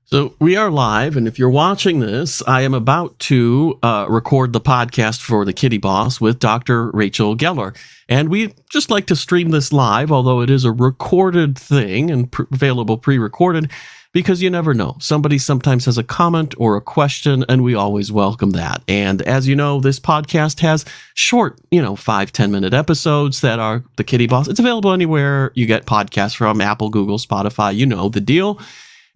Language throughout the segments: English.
So we are live, and if you're watching this, I am about to record the podcast for the Kitty Boss with Dr. Rachel Geller. And we just like to stream this live, although it is a recorded thing and available pre-recorded, because you never know. Somebody sometimes has a comment or a question, and we always welcome that. And as you know, this podcast has short, 5-10 minute episodes that are the Kitty Boss. It's available anywhere you get podcasts from, Apple, Google, Spotify, you know the deal.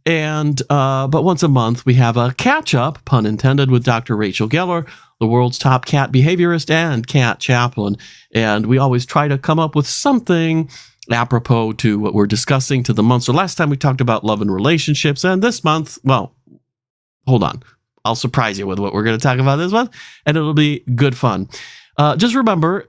And but once a month, we have a CATchup, pun intended, with Dr. Rachel Geller, the world's top cat behaviorist and cat chaplain. And we always try to come up with something apropos to what we're discussing to the month. So last time we talked about love and relationships, and this month, well, hold on. I'll surprise you with what we're going to talk about this month, and it'll be good fun. Just remember,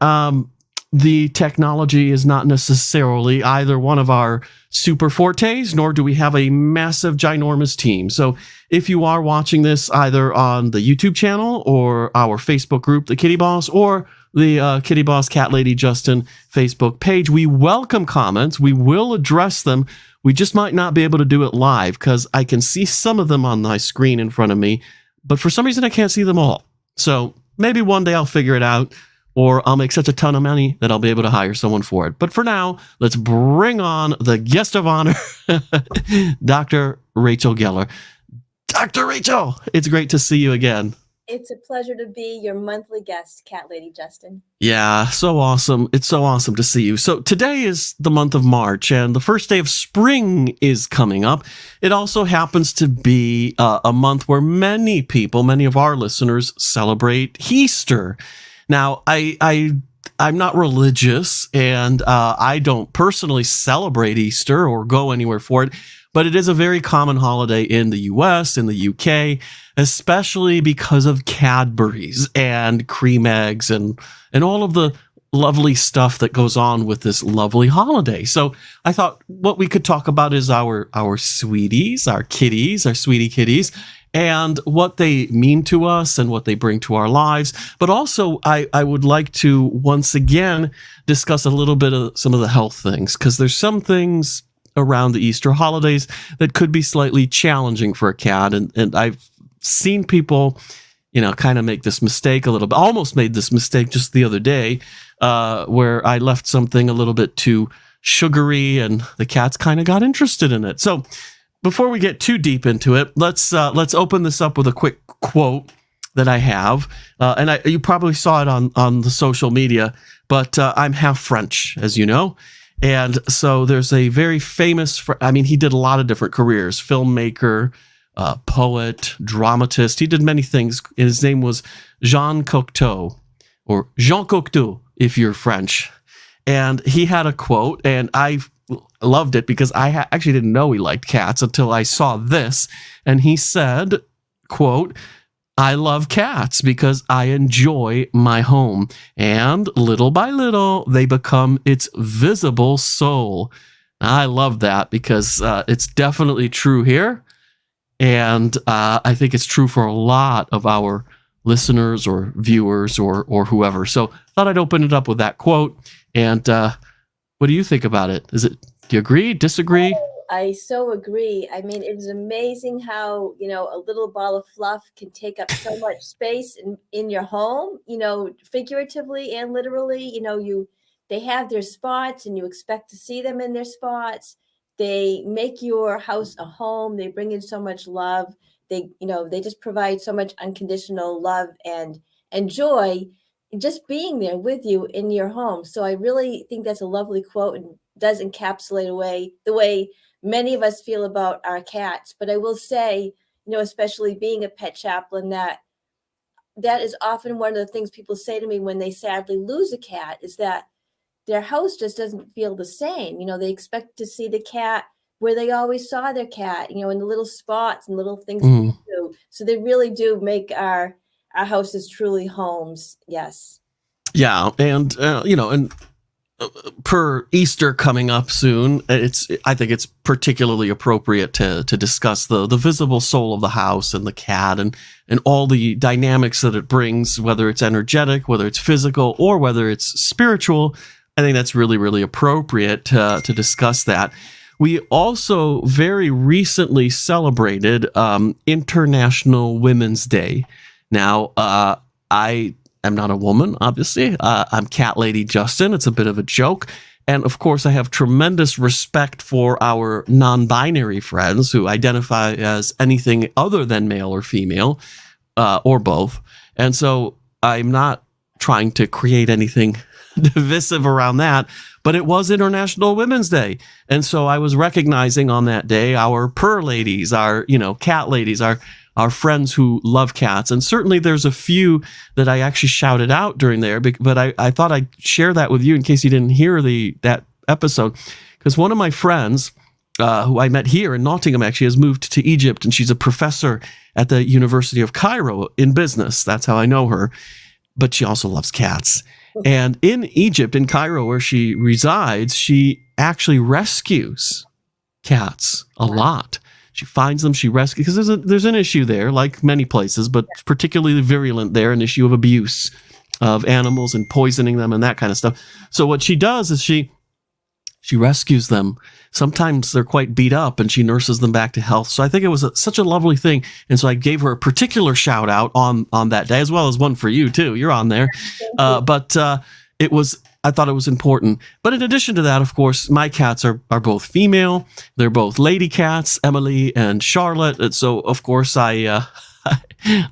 the technology is not necessarily either one of our super fortes, nor do we have a massive, ginormous team. So if you are watching this either on the YouTube channel or our Facebook group, The Kitty Boss, or the Kitty Boss Cat Lady Justin Facebook page, we welcome comments. We will address them. We just might not be able to do it live because I can see some of them on my screen in front of me, but for some reason I can't see them all. So maybe one day I'll figure it out, or I'll make such a ton of money that I'll be able to hire someone for it. But for now, let's bring on the guest of honor, Dr. Rachel Geller. Dr. Rachel, it's great to see you again. It's a pleasure to be your monthly guest, Cat Lady Justin. Yeah, so awesome. It's so awesome to see you. So today is the month of March, and the first day of spring is coming up. It also happens to be a month where many people, many of our listeners, celebrate Easter. Now, I'm not religious, and I don't personally celebrate Easter or go anywhere for it, but it is a very common holiday in the US, in the UK, especially because of Cadbury's and cream eggs and all of the lovely stuff that goes on with this lovely holiday. So I thought what we could talk about is our sweeties, our kitties, our sweetie kitties, and what they mean to us and what they bring to our lives. But also, I would like to once again discuss a little bit of some of the health things, because there's some things around the Easter holidays that could be slightly challenging for a cat. And I've seen people, kind of make this mistake a little bit. Almost made this mistake just the other day, where I left something a little bit too sugary, and the cats kind of got interested in it. So before we get too deep into it, let's open this up with a quick quote that I have, and you probably saw it on the social media. But I'm half French, as you know, and so there's a very famous. He did a lot of different careers: filmmaker, poet, dramatist. He did many things. His name was Jean Cocteau, or Jean Cocteau, if you're French. And he had a quote, and I loved it because I actually didn't know he liked cats until I saw this. And he said, quote, "I love cats because I enjoy my home, and little by little, they become its visible soul." I love that because it's definitely true here. And I think it's true for a lot of our listeners or viewers or whoever. So thought I'd open it up with that quote. And what do you think about it? Do you agree, disagree? Oh, I so agree. It is amazing how, a little ball of fluff can take up so much space in your home, figuratively and literally. They have their spots and you expect to see them in their spots. They make your house a home. They bring in so much love. They just provide so much unconditional love and joy just being there with you in your home. So I really think that's a lovely quote and does encapsulate away the way many of us feel about our cats. But I will say, especially being a pet chaplain, that is often one of the things people say to me when they sadly lose a cat, is that their house just doesn't feel the same. They expect to see the cat where they always saw their cat, in the little spots and little things they do. So they really do make our houses truly homes. Yes. Yeah. And, per Easter coming up soon, I think it's particularly appropriate to discuss the visible soul of the house and the cat and all the dynamics that it brings, whether it's energetic, whether it's physical, or whether it's spiritual. I think that's really, really appropriate to discuss that. we also very recently celebrated International Women's Day. Now, I am not a woman, obviously. I'm Cat Lady Justin. It's a bit of a joke. And of course, I have tremendous respect for our non-binary friends who identify as anything other than male or female, or both. And so I'm not trying to create anything divisive around that, but it was International Women's Day. And so I was recognizing on that day our purr ladies, our, cat ladies, our friends who love cats. And certainly there's a few that I actually shouted out during there, but I thought I'd share that with you in case you didn't hear that episode. Because one of my friends, who I met here in Nottingham, actually has moved to Egypt, and she's a professor at the University of Cairo in business. That's how I know her. But she also loves cats. And in Egypt, in Cairo, where she resides, she actually rescues cats a lot. She finds them, she rescues, because there's an issue there, like many places, but particularly virulent there, an issue of abuse of animals and poisoning them and that kind of stuff. So what she does is she rescues them. Sometimes they're quite beat up, and she nurses them back to health. So I think it was such a lovely thing. And so I gave her a particular shout out on that day, as well as one for you too. You're on there. But I thought it was important. But in addition to that, of course, my cats are both female. They're both lady cats, Emily and Charlotte. And so of course I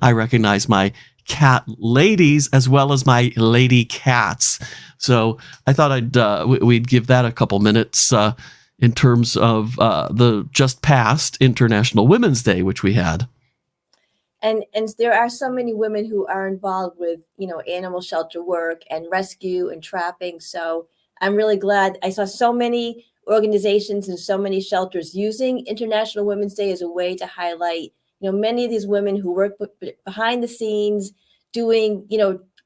recognize my cat ladies as well as my lady cats. So I thought we'd give that a couple minutes in terms of the just past International Women's Day, which we had. And there are so many women who are involved with, animal shelter work and rescue and trapping. So I'm really glad I saw so many organizations and so many shelters using International Women's Day as a way to highlight, many of these women who work behind the scenes doing,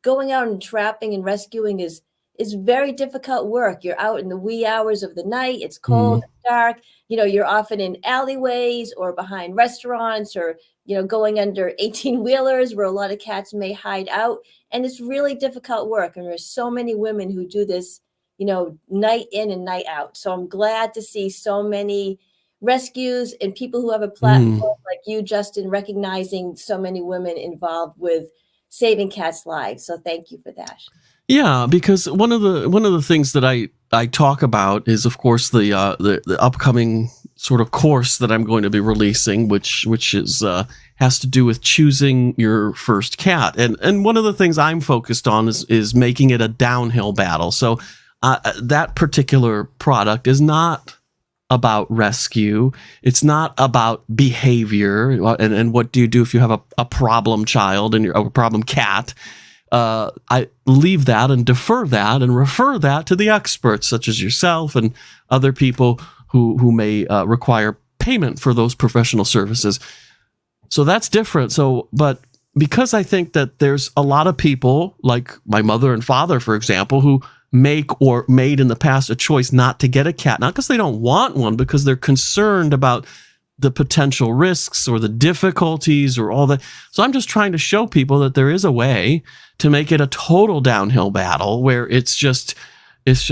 going out and trapping and rescuing is very difficult work. You're out in the wee hours of the night. It's cold, it's dark. You're often in alleyways or behind restaurants or, going under 18-wheelers where a lot of cats may hide out. And it's really difficult work. And there's so many women who do this, night in and night out. So I'm glad to see so many rescues and people who have a platform like you, Justin, recognizing so many women involved with saving cats' lives. So thank you for that. Yeah, because one of the things that I talk about is, of course, the upcoming sort of course that I'm going to be releasing, which is has to do with choosing your first cat, and one of the things I'm focused on is making it a downhill battle. So that particular product is not about rescue. It's not about behavior and what do you do if you have a problem child and you're a problem cat. I leave that and defer that and refer that to the experts such as yourself and other people who may require payment for those professional services. So that's different. But because I think that there's a lot of people like my mother and father, for example, who make or made in the past a choice not to get a cat, not because they don't want one, because they're concerned about the potential risks or the difficulties or all that. So I'm just trying to show people that there is a way to make it a total downhill battle where it's easy. It's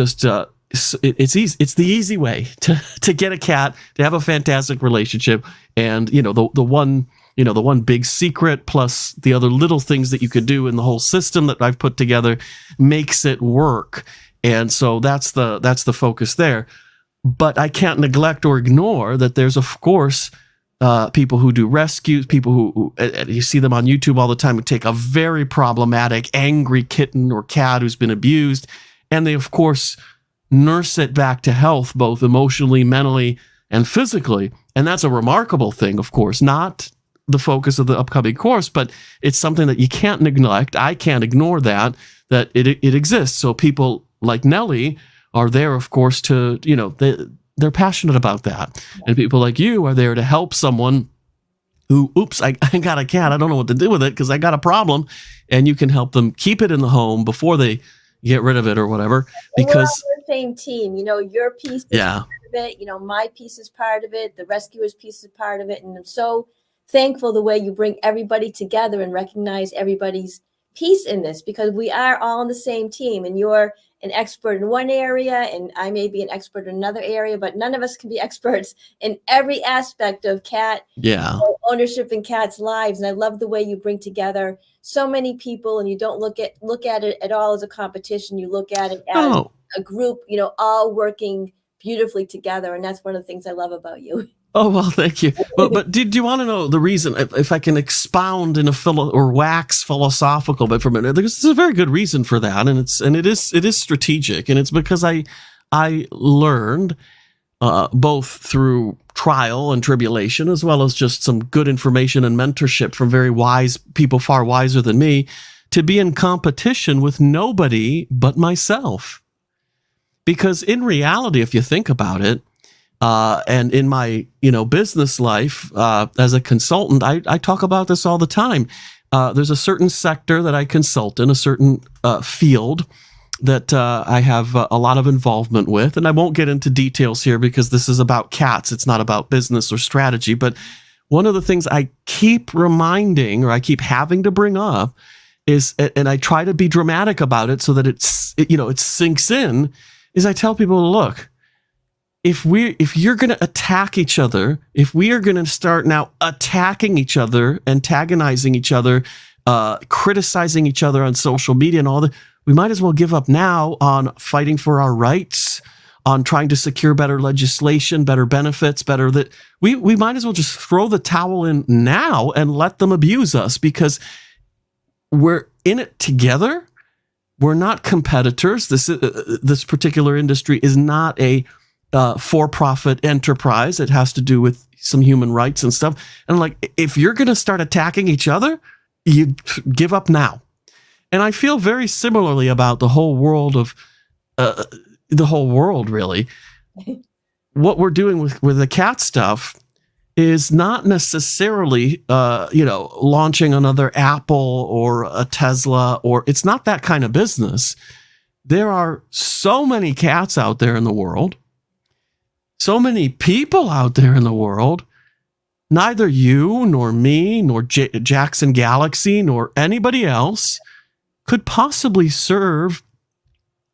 the easy way to get a cat, to have a fantastic relationship. And, the one big secret plus the other little things that you could do in the whole system that I've put together makes it work. And so that's the focus there. But I can't neglect or ignore that there's, of course, people who do rescues, people who you see them on YouTube all the time, who take a very problematic, angry kitten or cat who's been abused, and they, of course, nurse it back to health, both emotionally, mentally, and physically. And that's a remarkable thing, of course, not the focus of the upcoming course, but it's something that you can't neglect. I can't ignore that it exists. So people like Nellie are there, of course, to, they're passionate about that. And people like you are there to help someone who, I got a cat, I don't know what to do with it because I got a problem. And you can help them keep it in the home before they get rid of it or whatever. Because we're on the same team, your piece is part of it, my piece is part of it, the rescuer's piece is part of it. And I'm so thankful the way you bring everybody together and recognize everybody's peace in this, because we are all on the same team, and you're an expert in one area and I may be an expert in another area, but none of us can be experts in every aspect of cat Yeah. ownership in cats' lives. And I love the way you bring together so many people, and you don't look at it at all as a competition. You look at it as Oh, a group, all working beautifully together. And that's one of the things I love about you. oh, well, thank you. But did you want to know the reason? If I can expound in or wax philosophical bit for a minute, there's a very good reason for that, and it is strategic, and it's because I learned both through trial and tribulation, as well as just some good information and mentorship from very wise people, far wiser than me, to be in competition with nobody but myself. Because in reality, if you think about it, and in my business life as a consultant, I talk about this all the time. There's a certain sector that I consult in, a certain field that I have a lot of involvement with. And I won't get into details here because this is about cats. It's not about business or strategy. But one of the things I keep reminding, or I keep having to bring up, is, and I try to be dramatic about it so that it sinks in, is I tell people, look, if you're going to attack each other, if we are going to start now attacking each other, antagonizing each other, criticizing each other on social media and all that, we might as well give up now on fighting for our rights, on trying to secure better legislation, better benefits, better that we might as well just throw the towel in now and let them abuse us, because we're in it together. We're not competitors. This particular industry is not a for-profit enterprise. It has to do with some human rights and stuff. And like, if you're going to start attacking each other, you give up now. And I feel very similarly about the whole world of really. What we're doing with the cat stuff is not necessarily, launching another Apple or a Tesla, or it's not that kind of business. There are so many cats out there in the world, so many people out there in the world. Neither you nor me nor Jackson Galaxy nor anybody else could possibly serve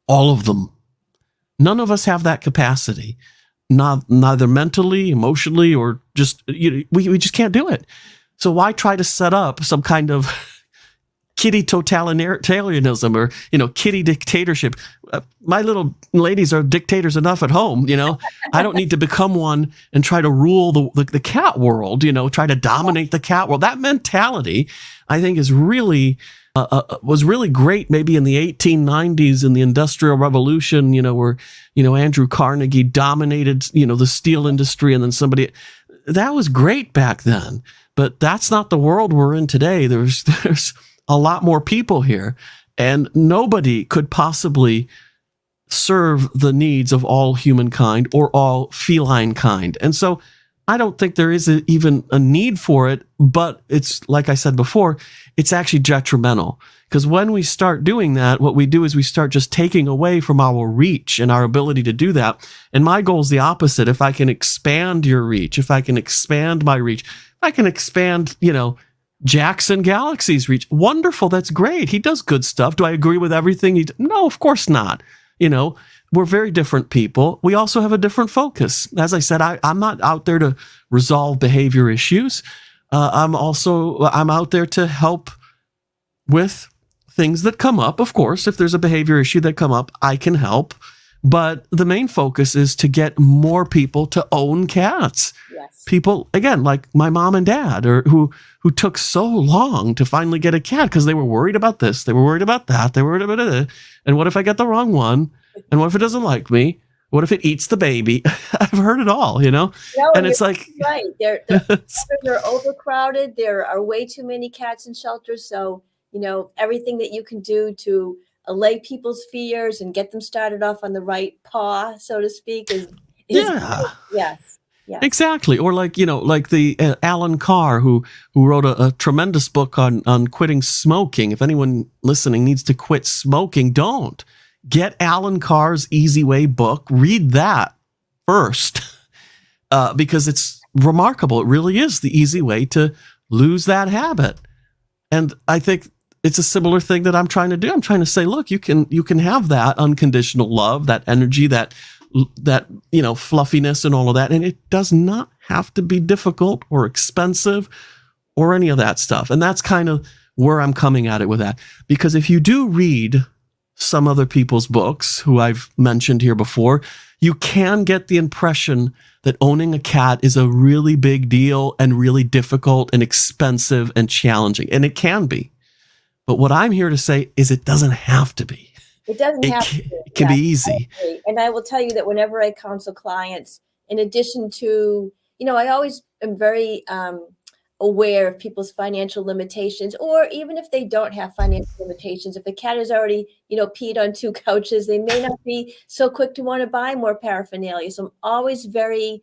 all of them. None of us have that capacity, neither mentally, emotionally, or just we just can't do it. So why try to set up some kind of kitty totalitarianism or kitty dictatorship? My little ladies are dictators enough at home. I don't need to become one and try to rule the cat world. Try to dominate the cat world. That mentality, I think, is really was really great maybe in the 1890s in the Industrial Revolution, where, Andrew Carnegie dominated, the steel industry, and then that was great back then. But that's not the world we're in today. There's a lot more people here, and nobody could possibly serve the needs of all humankind or all feline kind. And so I don't think there is even a need for it, but it's, like I said before, it's actually detrimental, because when we start doing that, what we do is we start just taking away from our reach and our ability to do that. And my goal is the opposite. If I can expand your reach, if I can expand my reach, if I can expand, Jackson Galaxy's reach, wonderful. That's great. He does good stuff. Do I agree with everything he does? No, of course not. We're very different people. We also have a different focus. As I said, I'm not out there to resolve behavior issues. I'm out there to help with things that come up. Of course, if there's a behavior issue that come up, I can help. But the main focus is to get more people to own cats. Yes. People, again, like my mom and dad, or who took so long to finally get a cat because they were worried about this, they were worried about that, they were worried about it. And what if I get the wrong one? And what if it doesn't like me? What if it eats the baby? I've heard it all, No, and it's like, right. They're overcrowded. There are way too many cats in shelters. So, everything that you can do to allay people's fears and get them started off on the right paw, so to speak, is yeah. Yes. Yeah. Exactly. Or like the Alan Carr, who wrote a tremendous book on quitting smoking. If anyone listening needs to quit smoking, don't. Get Alan Carr's Easy Way book. Read that first, because it's remarkable. It really is the easy way to lose that habit. And I think it's a similar thing that I'm trying to do. I'm trying to say, look, you can have that unconditional love, that energy, that fluffiness and all of that, and it does not have to be difficult or expensive or any of that stuff. And that's kind of where I'm coming at it with that. Because if you do read some other people's books who I've mentioned here before, you can get the impression that owning a cat is a really big deal and really difficult and expensive and challenging. And it can be. But what I'm here to say is it doesn't have to be. It doesn't have to be. It can be easy. And I will tell you that whenever I counsel clients, in addition to, I always am very aware of people's financial limitations, or even if they don't have financial limitations, if a cat has already, peed on 2 couches, they may not be so quick to want to buy more paraphernalia. So I'm always very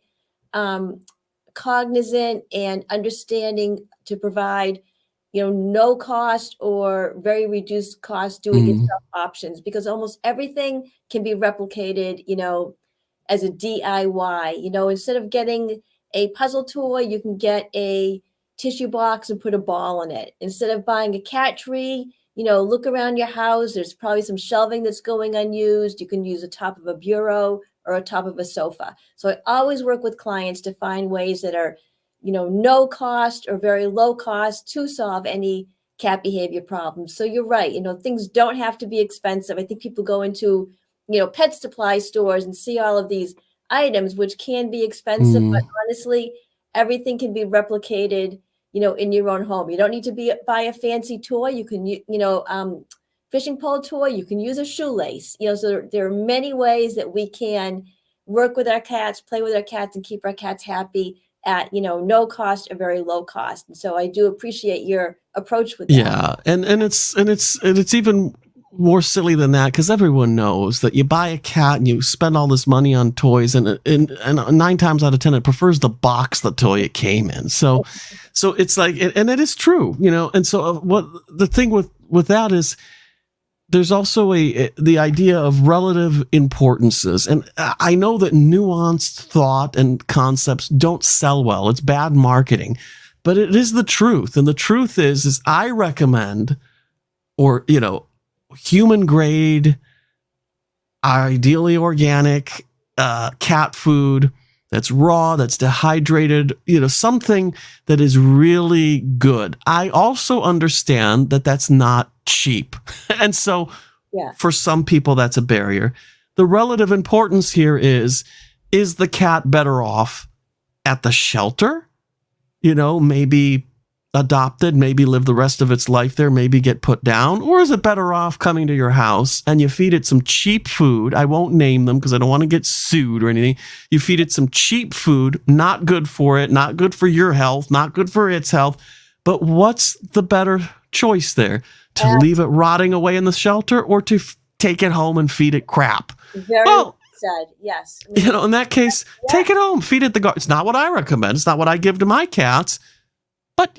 cognizant and understanding to provide no cost or very reduced cost do-it-yourself options, because almost everything can be replicated, as a DIY. Instead of getting a puzzle toy, you can get a tissue box and put a ball in it. Instead of buying a cat tree, look around your house. There's probably some shelving that's going unused. You can use the top of a bureau or a top of a sofa. So I always work with clients to find ways that are no cost or very low cost to solve any cat behavior problems. So you're right. Things don't have to be expensive. I think people go into, pet supply stores and see all of these items, which can be expensive, but honestly, everything can be replicated, in your own home. You don't need to buy a fancy toy. You can, fishing pole toy, you can use a shoelace, so there are many ways that we can work with our cats, play with our cats, and keep our cats happy at no cost or very low cost. And so I do appreciate your approach with that. Yeah, and it's even more silly than that, because everyone knows that you buy a cat and you spend all this money on toys, and 9 times out of 10 it prefers the box the toy it came in. So it's like, and it is true, And so what the thing with that is, there's also the idea of relative importances. And I know that nuanced thought and concepts don't sell well. It's bad marketing, but it is the truth. And the truth is I recommend, or, human grade, ideally organic cat food that's raw, that's dehydrated, something that is really good. I also understand that that's not cheap. And so for some people, that's a barrier. The relative importance here is the cat better off at the shelter? Maybe adopted, maybe live the rest of its life there, maybe get put down? Or is it better off coming to your house and you feed it some cheap food? I won't name them because I don't want to get sued or anything. You feed it some cheap food, not good for it, not good for your health, not good for its health. But what's the better choice there? To leave it rotting away in the shelter, or to take it home and feed it crap? Very well said. Yes. In that case, take it home, feed it the garden. It's not what I recommend. It's not what I give to my cats. But,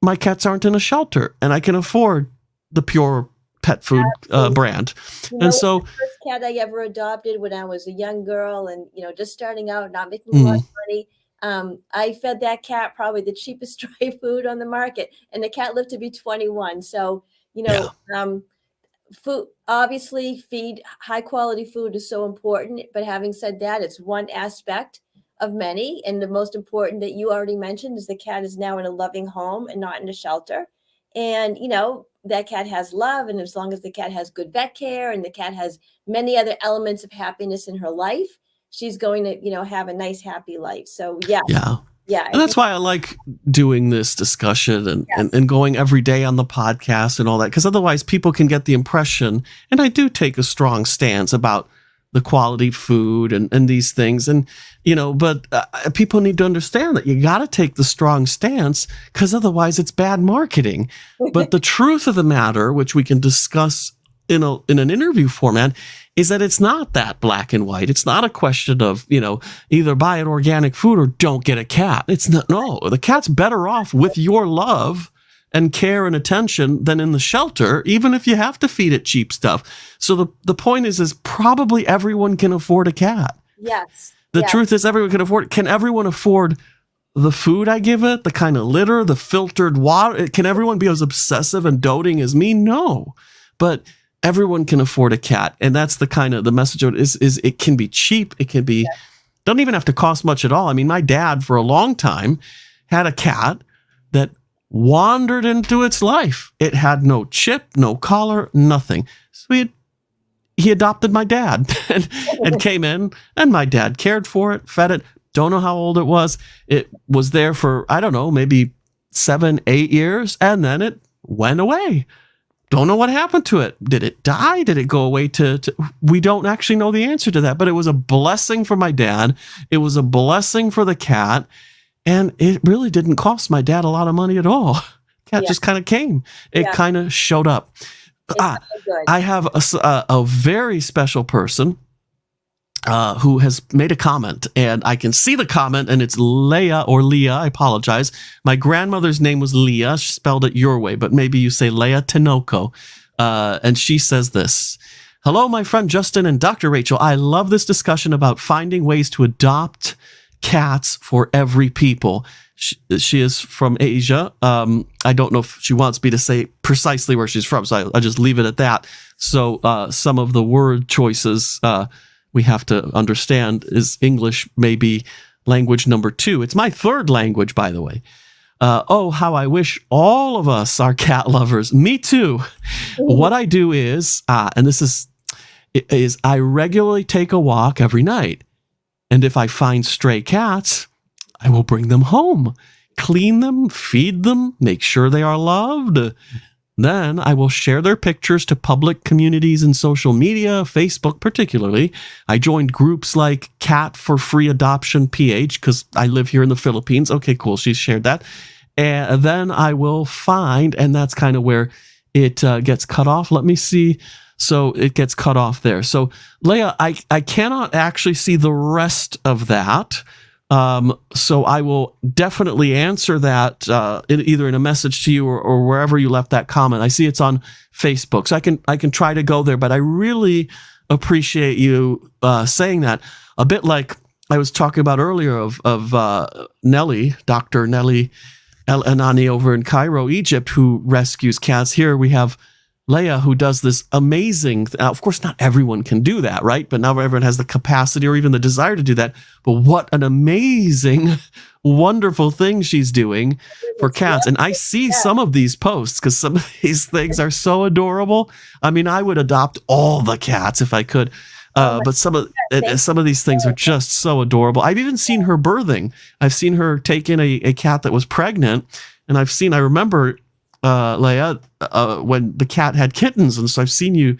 my cats aren't in a shelter, and I can afford the pure pet food brand. And so the first cat I ever adopted when I was a young girl and, just starting out, not making a lot of money, I fed that cat probably the cheapest dry food on the market, and the cat lived to be 21. So, food, obviously feed high quality food is so important, but having said that, it's one aspect of many. And the most important that you already mentioned is the cat is now in a loving home and not in a shelter. And, that cat has love. And as long as the cat has good vet care and the cat has many other elements of happiness in her life, she's going to, have a nice, happy life. So, yeah. And that's why I like doing this discussion and going every day on the podcast and all that, because otherwise people can get the impression, and I do take a strong stance about the quality food and these things. And, but people need to understand that you got to take the strong stance, because otherwise it's bad marketing. But the truth of the matter, which we can discuss in an interview format, is that it's not that black and white. It's not a question of, either buy an organic food or don't get a cat. It's not. No, the cat's better off with your love and care and attention than in the shelter, even if you have to feed it cheap stuff. So the point is probably everyone can afford a cat. Yes. The truth is everyone can afford it. Can everyone afford the food I give it, the kind of litter, the filtered water. Can everyone be as obsessive and doting as me? No. But everyone can afford a cat. And that's the kind of the message of it is it can be cheap. It can be, doesn't even have to cost much at all. I mean, my dad for a long time had a cat that wandered into its life. It had no chip, no collar, nothing. So he adopted my dad and came in, and my dad cared for it, fed it. Don't know how old it was. It was there for, I don't know, maybe 7, 8 years, and then it went away. Don't know what happened to it. Did it die? Did it go away to we don't actually know the answer to that, but it was a blessing for my dad. It was a blessing for the cat, and it really didn't cost my dad a lot of money at all. Cat just kind of came. It kind of showed up. I have a very special person who has made a comment, and I can see the comment, and it's Leah or Leah. I apologize. My grandmother's name was Leah. She spelled it your way, but maybe you say Leah Tinoco. And she says this. Hello, my friend Justin and Dr. Rachel. I love this discussion about finding ways to adopt cats for every people. She is from Asia. I don't know if she wants me to say precisely where she's from, so I'll just leave it at that. So some of the word choices we have to understand is English may be language number 2. It's my 3rd language, by the way. Oh, how I wish all of us are cat lovers. Me too. What I do is, and this is I regularly take a walk every night. And if I find stray cats, I will bring them home, clean them, feed them, make sure they are loved. Then I will share their pictures to public communities and social media, Facebook particularly. I joined groups like Cat for Free Adoption PH because I live here in the Philippines. Okay, cool. She's shared that. And then I will find, and that's kind of where it gets cut off. Let me see. So it gets cut off there. So Leah, I cannot actually see the rest of that. So I will definitely answer that either in a message to you or wherever you left that comment. I see it's on Facebook, so I can try to go there. But I really appreciate you saying that. A bit like I was talking about earlier of Nellie, Dr. Nellie El Anani over in Cairo, Egypt, who rescues cats. Here we have Leah, who does this amazing, of course, not everyone can do that, right? But not everyone has the capacity or even the desire to do that. But what an amazing, wonderful thing she's doing for cats. And I see some of these posts because some of these things are so adorable. I mean, I would adopt all the cats if I could. But some of these things are just so adorable. I've even seen her birthing. I've seen her take in a cat that was pregnant. And I remember Leah, when the cat had kittens. And so I've seen you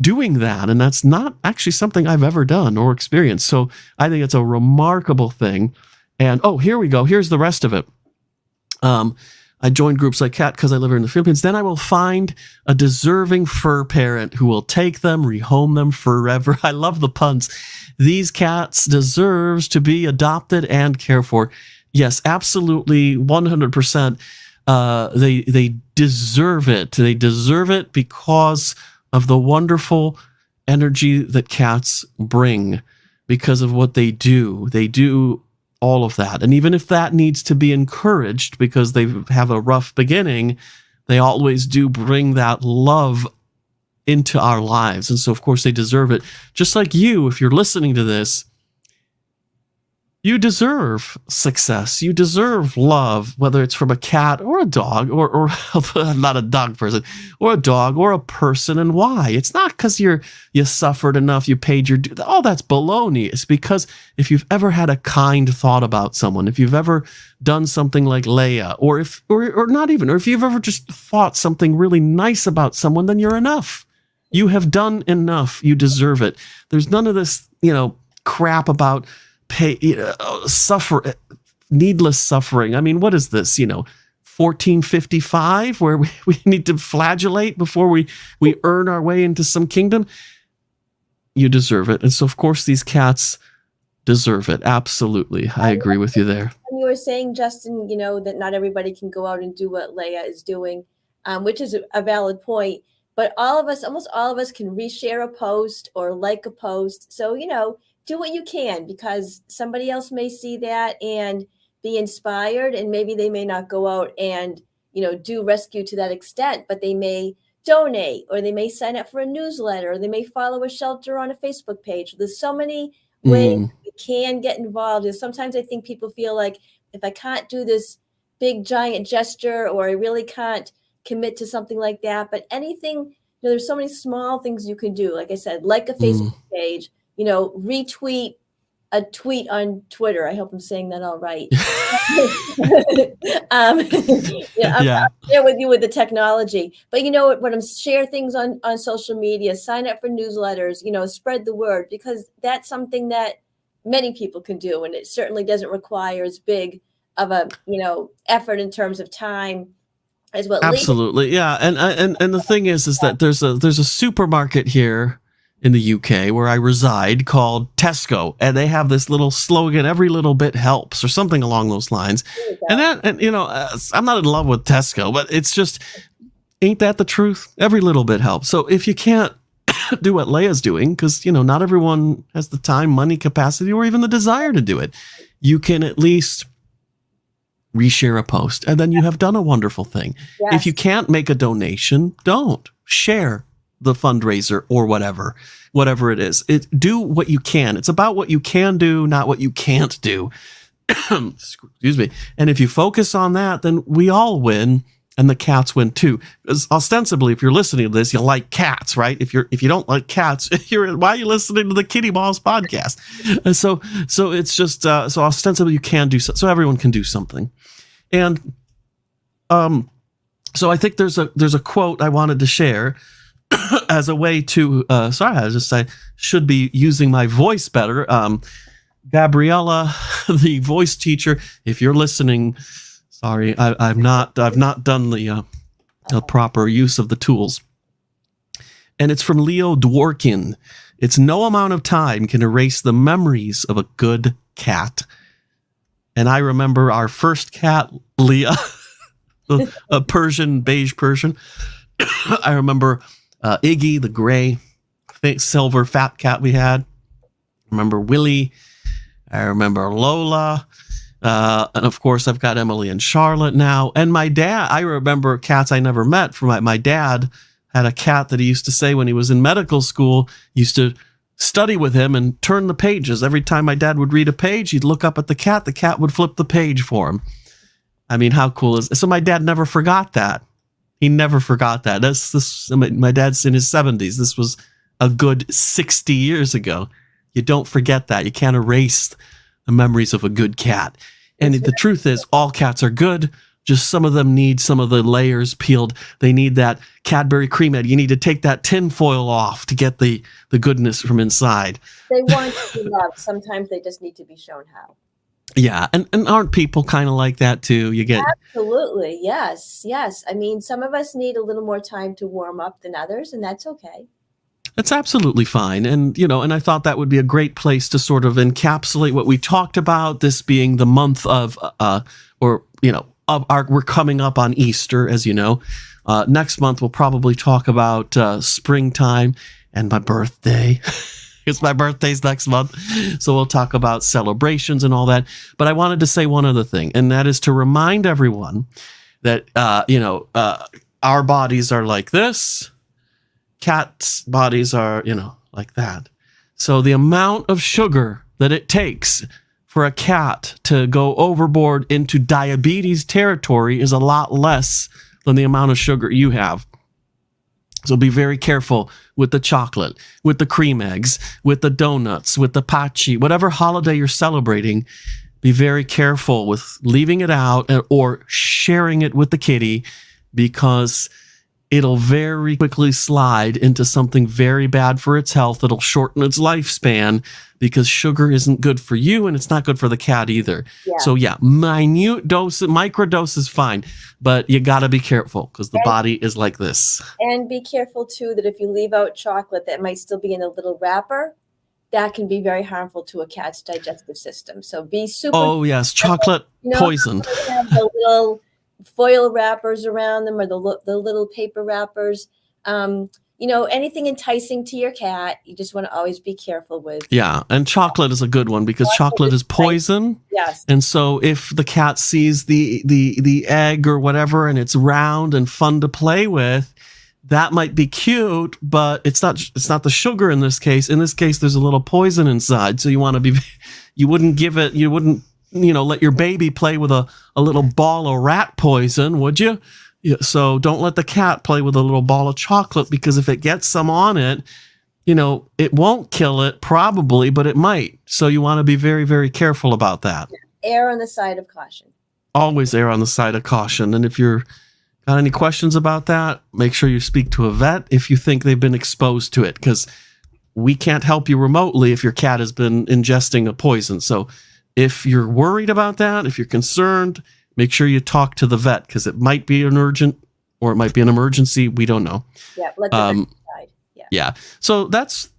doing that. And that's not actually something I've ever done or experienced. So I think it's a remarkable thing. And here we go. Here's the rest of it. I joined groups like Cat because I live here in the Philippines. Then I will find a deserving fur parent who will take them, rehome them forever. I love the puns. These cats deserves to be adopted and cared for. Yes, absolutely, 100%. They deserve it. They deserve it because of the wonderful energy that cats bring, because of what they do. They do all of that. And even if that needs to be encouraged because they have a rough beginning, they always do bring that love into our lives. And so, of course, they deserve it. Just like you, if you're listening to this, you deserve success. You deserve love, whether it's from a cat or a dog, or not a dog person, or a dog or a person. And why? It's not because you suffered enough, you paid your due. All that's baloney. It's because if you've ever had a kind thought about someone, if you've ever done something like Leia, or if you've ever just thought something really nice about someone, then you're enough. You have done enough. You deserve it. There's none of this, crap about needless suffering. I mean, what is this, 1455, where we need to flagellate before we earn our way into some kingdom? You deserve it. And so, of course, these cats deserve it. Absolutely. I agree with you there. And you were saying, Justin, that not everybody can go out and do what Leia is doing, which is a valid point. But almost all of us can reshare a post or like a post. So, do what you can, because somebody else may see that and be inspired, and maybe they may not go out and, do rescue to that extent, but they may donate, or they may sign up for a newsletter, or they may follow a shelter on a Facebook page. There's so many ways Mm, we can get involved. And sometimes I think people feel like, if I can't do this big giant gesture, or I really can't commit to something like that, but anything, there's so many small things you can do. Like I said, like a mm. Facebook page, retweet a tweet on Twitter. I hope I'm saying that all right. Yeah, I'm Yeah, there with you with the technology, but you know what? When I'm share things on social media, sign up for newsletters, spread the word, because that's something that many people can do, and it certainly doesn't require as big of a effort in terms of time as what Lee. absolutely. Yeah, and the thing is that there's a supermarket here in the UK where I reside called Tesco, and they have this little slogan, "Every little bit helps," or something along those lines. And I'm not in love with Tesco, but it's just, ain't that the truth? Every little bit helps. So if you can't do what Leia's doing, because not everyone has the time, money, capacity, or even the desire to do it, you can at least reshare a post, and then you have done a wonderful thing. Yes. If you can't make a donation, don't share the fundraiser or whatever it is. Do what you can. It's about what you can do, not what you can't do. Excuse me. And if you focus on that, then we all win, and the cats win too. Because ostensibly, if you're listening to this, you like cats, right? If you don't like cats, why are you listening to the Kitty Balls podcast? And so it's just so ostensibly you can do so everyone can do something. And so I think there's a quote I wanted to share as a way to I should be using my voice better. Gabriella, the voice teacher, if you're listening, sorry, I've not done the proper use of the tools. And it's from Leo Dworkin. It's no amount of time can erase the memories of a good cat. And I remember our first cat, Leah, a beige Persian. I remember Iggy, the gray, silver fat cat we had. I remember Willie. I remember Lola. And of course, I've got Emily and Charlotte now. And my dad, I remember cats I never met. My dad had a cat that he used to say when he was in medical school, used to study with him and turn the pages. Every time my dad would read a page, he'd look up at the cat would flip the page for him. I mean, how cool is it? So my dad never forgot that. He never forgot that. My dad's in his 70s. This was a good 60 years ago. You don't forget that. You can't erase the memories of a good cat. And the truth is, all cats are good. Just some of them need some of the layers peeled. They need that Cadbury cream egg. You need to take that tin foil off to get the goodness from inside. They want to be loved. Sometimes they just need to be shown how. Yeah, and aren't people kind of like that too? You get Absolutely, yes. I mean, some of us need a little more time to warm up than others, and that's okay. That's absolutely fine. And, and I thought that would be a great place to sort of encapsulate what we talked about, this being the month of, we're coming up on Easter, as you know. Next month, we'll probably talk about springtime and my birthday. Because my birthday's next month. So we'll talk about celebrations and all that. But I wanted to say one other thing, and that is to remind everyone that, our bodies are like this. Cats' bodies are, like that. So the amount of sugar that it takes for a cat to go overboard into diabetes territory is a lot less than the amount of sugar you have. So be very careful with the chocolate, with the cream eggs, with the donuts, with the pachi, whatever holiday you're celebrating. Be very careful with leaving it out or sharing it with the kitty, because it'll very quickly slide into something very bad for its health. It'll shorten its lifespan, because sugar isn't good for you and it's not good for the cat either. Yeah. So micro dose is fine, but you got to be careful, because the body is like this. And be careful too that if you leave out chocolate that might still be in a little wrapper, that can be very harmful to a cat's digestive system. So be super. Oh yes, chocolate poison. Have the little foil wrappers around them, or the little paper wrappers. anything enticing to your cat, you just want to always be careful with. Yeah, and chocolate is a good one because chocolate is poison. Yes. And so if the cat sees the egg or whatever and it's round and fun to play with, that might be cute, but it's not the sugar in this case. In this case, there's a little poison inside. So you wouldn't let your baby play with a little ball of rat poison, would you? Yeah, so don't let the cat play with a little ball of chocolate, because if it gets some on it, it won't kill it probably, but it might. So you want to be very, very careful about that. Err on the side of caution. Always err on the side of caution. And if you're got any questions about that, make sure you speak to a vet if you think they've been exposed to it, because we can't help you remotely if your cat has been ingesting a poison. So if you're worried about that, if you're concerned, make sure you talk to the vet, because it might be an urgent or it might be an emergency. We don't know. Yeah, let the vet decide. Yeah. So that's,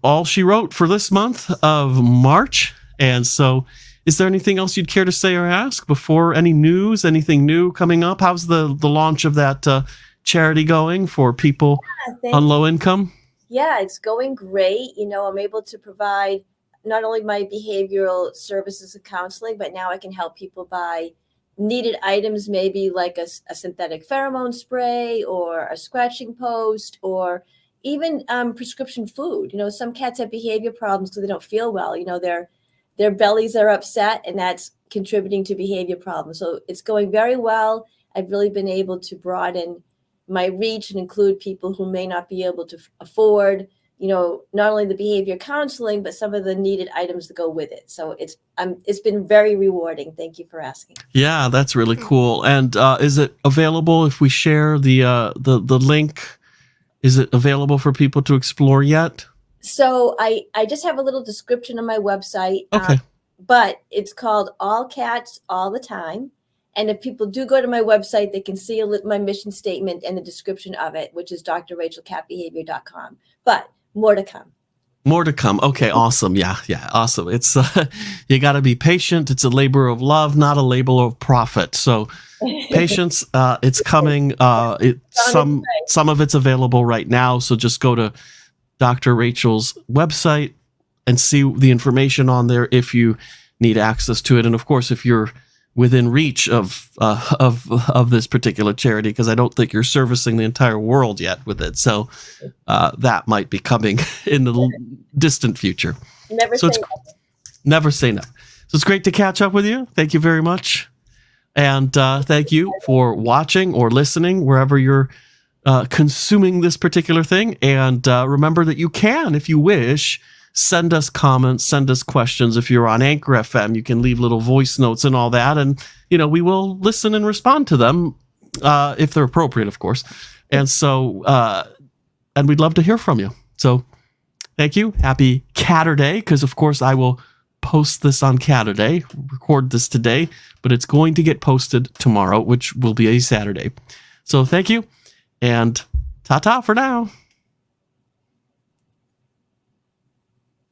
all she wrote for this month of March. And so is there anything else you'd care to say or ask before any news, anything new coming up? How's the launch of that charity going for people on low income? Yeah, it's going great. I'm able to provide not only my behavioral services and counseling, but now I can help people buy needed items, maybe like a synthetic pheromone spray or a scratching post, or even prescription food. Some cats have behavior problems because they don't feel well. Their bellies are upset, and that's contributing to behavior problems. So it's going very well. I've really been able to broaden my reach and include people who may not be able to afford, not only the behavior counseling, but some of the needed items that go with it. So it's been very rewarding. Thank you for asking. Yeah, that's really cool. And is it available if we share the link? Is it available for people to explore yet? So I just have a little description on my website. Okay. But it's called All Cats All the Time. And if people do go to my website, they can see my mission statement and the description of it, which is drrachelcatbehavior.com. But more to come. More to come. Okay, awesome. Yeah, awesome. It's you got to be patient. It's a labor of love, not a labor of profit. So patience. It's coming. Some of it's available right now. So just go to Dr. Rachel's website and see the information on there if you need access to it. And of course, if you're within reach of this particular charity, because I don't think you're servicing the entire world yet with it. So that might be coming in the distant future. Never say never. Never say never. So it's great to catch up with you. Thank you very much. And thank you for watching or listening wherever you're consuming this particular thing. And remember that you can, if you wish, send us comments, send us questions. If you're on Anchor FM, you can leave little voice notes and all that. And, we will listen and respond to them if they're appropriate, of course. And so, and we'd love to hear from you. So thank you. Happy Catterday, because, of course, I will post this on Catterday, record this today, but it's going to get posted tomorrow, which will be a Saturday. So thank you. And ta-ta for now.